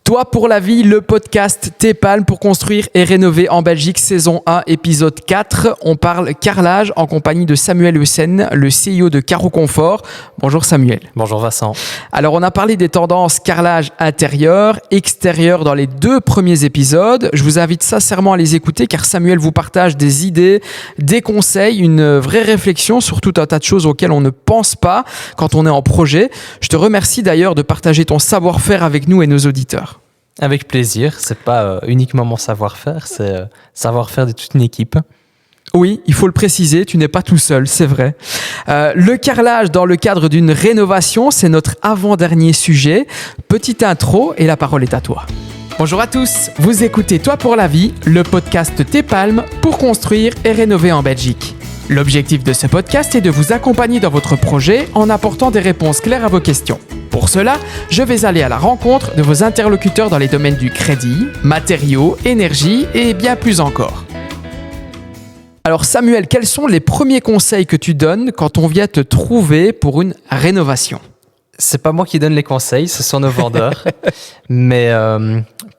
Toi pour la vie, le podcast T-Palm pour construire et rénover en Belgique, saison 1, épisode 4. On parle carrelage en compagnie de Samuel Heusen, le CEO de Caro Confort. Bonjour Samuel. Bonjour Vincent. Alors on a parlé des tendances carrelage intérieur, extérieur dans les 2 premiers épisodes. Je vous invite sincèrement à les écouter car Samuel vous partage des idées, des conseils, une vraie réflexion sur tout un tas de choses auxquelles on ne pense pas quand on est en projet. Je te remercie d'ailleurs de partager ton savoir-faire avec nous et nos auditeurs. Avec plaisir, c'est pas uniquement mon savoir-faire, c'est savoir-faire de toute une équipe. Oui, il faut le préciser, tu n'es pas tout seul, c'est vrai. Le carrelage dans le cadre d'une rénovation, c'est notre avant-dernier sujet. Petite intro et la parole est à toi. Bonjour à tous, vous écoutez Toi pour la vie, le podcast T-Palm pour construire et rénover en Belgique. L'objectif de ce podcast est de vous accompagner dans votre projet en apportant des réponses claires à vos questions. Pour cela, je vais aller à la rencontre de vos interlocuteurs dans les domaines du crédit, matériaux, énergie et bien plus encore. Alors Samuel, quels sont les premiers conseils que tu donnes quand on vient te trouver pour une rénovation ? C'est pas moi qui donne les conseils, ce sont nos vendeurs. Mais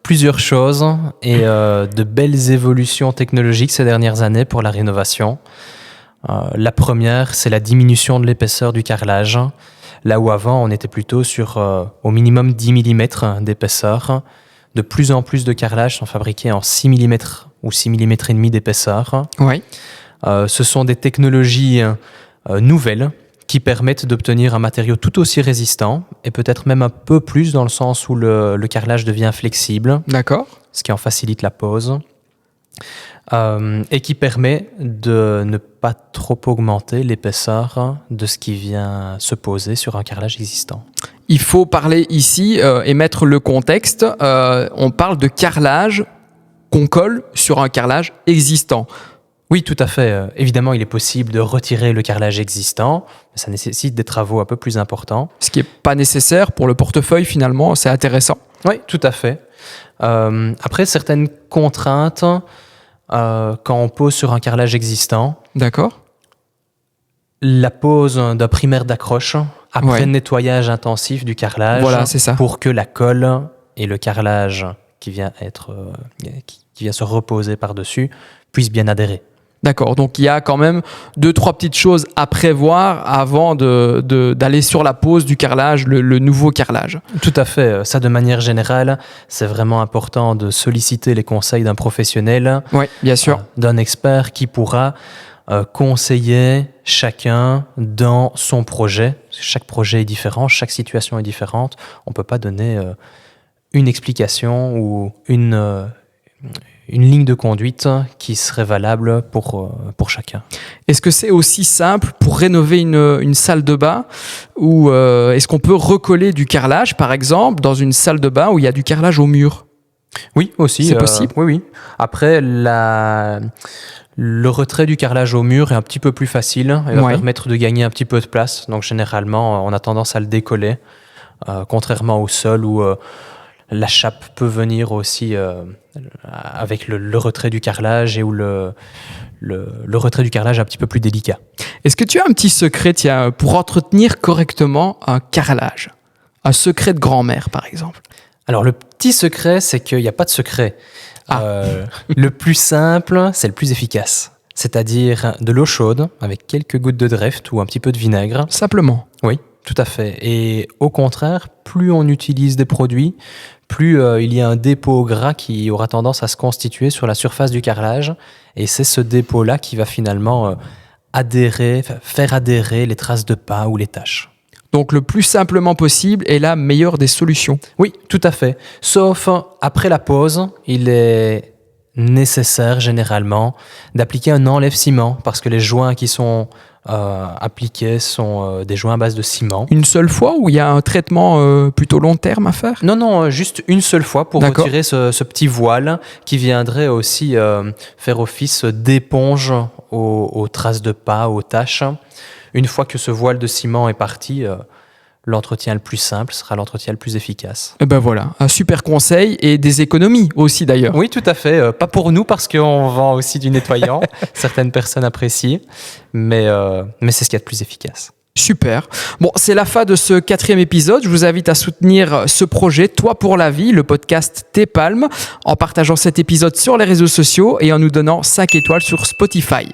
plusieurs choses et de belles évolutions technologiques ces dernières années pour la rénovation. La première, c'est la diminution de l'épaisseur du carrelage. Là où avant, on était plutôt sur au minimum 10 mm d'épaisseur. De plus en plus de carrelages sont fabriqués en 6 mm ou 6 mm et demi d'épaisseur. Oui. Ce sont des technologies nouvelles qui permettent d'obtenir un matériau tout aussi résistant et peut-être même un peu plus dans le sens où le carrelage devient flexible. D'accord. Ce qui en facilite la pose. Et qui permet de ne pas trop augmenter l'épaisseur de ce qui vient se poser sur un carrelage existant. Il faut parler ici et mettre le contexte. On parle de carrelage qu'on colle sur un carrelage existant. Oui, tout à fait. Évidemment, il est possible de retirer le carrelage existant, mais ça nécessite des travaux un peu plus importants. Ce qui n'est pas nécessaire pour le portefeuille, finalement, c'est intéressant. Oui, tout à fait. Après, certaines contraintes, quand on pose sur un carrelage existant, d'accord. La pose d'un primaire d'accroche après nettoyage intensif du carrelage, voilà, c'est ça. Pour que la colle et le carrelage qui vient se reposer par-dessus puissent bien adhérer. D'accord, donc il y a quand même 2-3 petites choses à prévoir avant d'aller sur la pose du carrelage, le nouveau carrelage. Tout à fait. Ça, de manière générale, c'est vraiment important de solliciter les conseils d'un professionnel, oui, bien sûr. D'un expert qui pourra conseiller chacun dans son projet. Chaque projet est différent, chaque situation est différente. On ne peut pas donner une explication ou une ligne de conduite qui serait valable pour chacun. Est-ce que c'est aussi simple pour rénover une salle de bain ou est-ce qu'on peut recoller du carrelage, par exemple, dans une salle de bain où il y a du carrelage au mur ? Oui, aussi. C'est possible ? Oui. Après, le retrait du carrelage au mur est un petit peu plus facile et va permettre de gagner un petit peu de place. Donc, généralement, on a tendance à le décoller, contrairement au sol où la chape peut venir aussi avec le retrait du carrelage et où le retrait du carrelage est un petit peu plus délicat. Est-ce que tu as un petit secret pour entretenir correctement un carrelage ? Un secret de grand-mère, par exemple ? Alors, le petit secret, c'est qu'il n'y a pas de secret. Le plus simple, c'est le plus efficace. C'est-à-dire de l'eau chaude avec quelques gouttes de Dreft ou un petit peu de vinaigre. Simplement ? Oui, tout à fait. Et au contraire, plus on utilise des produits, plus il y a un dépôt gras qui aura tendance à se constituer sur la surface du carrelage. Et c'est ce dépôt-là qui va finalement faire adhérer les traces de pas ou les taches. Donc le plus simplement possible est la meilleure des solutions. Oui, tout à fait. Sauf après la pose, il est nécessaire généralement d'appliquer un enlève-ciment parce que les joints qui sont appliqués sont des joints à base de ciment. Une seule fois ou il y a un traitement plutôt long terme à faire ? Non, juste une seule fois pour retirer ce petit voile qui viendrait aussi faire office d'éponge aux traces de pas, aux taches. Une fois que ce voile de ciment est parti, l'entretien le plus simple sera l'entretien le plus efficace. Et ben voilà, un super conseil et des économies aussi d'ailleurs. Oui, tout à fait. Pas pour nous parce qu'on vend aussi du nettoyant. Certaines personnes apprécient, mais c'est ce qu'il y a de plus efficace. Super. Bon, c'est la fin de ce 4e épisode. Je vous invite à soutenir ce projet, Toi pour la vie, le podcast T-Palm, en partageant cet épisode sur les réseaux sociaux et en nous donnant 5 étoiles sur Spotify.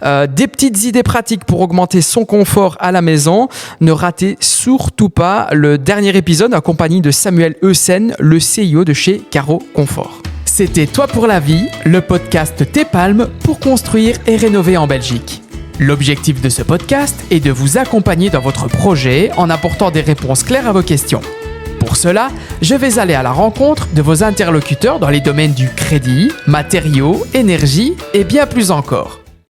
Des petites idées pratiques pour augmenter son confort à la maison. Ne ratez surtout pas le dernier épisode en compagnie de Samuel Heusen, le CIO de chez Caro Confort. C'était Toi pour la vie, le podcast T-Palm pour construire et rénover en Belgique. L'objectif de ce podcast est de vous accompagner dans votre projet en apportant des réponses claires à vos questions. Pour cela, je vais aller à la rencontre de vos interlocuteurs dans les domaines du crédit, matériaux, énergie et bien plus encore.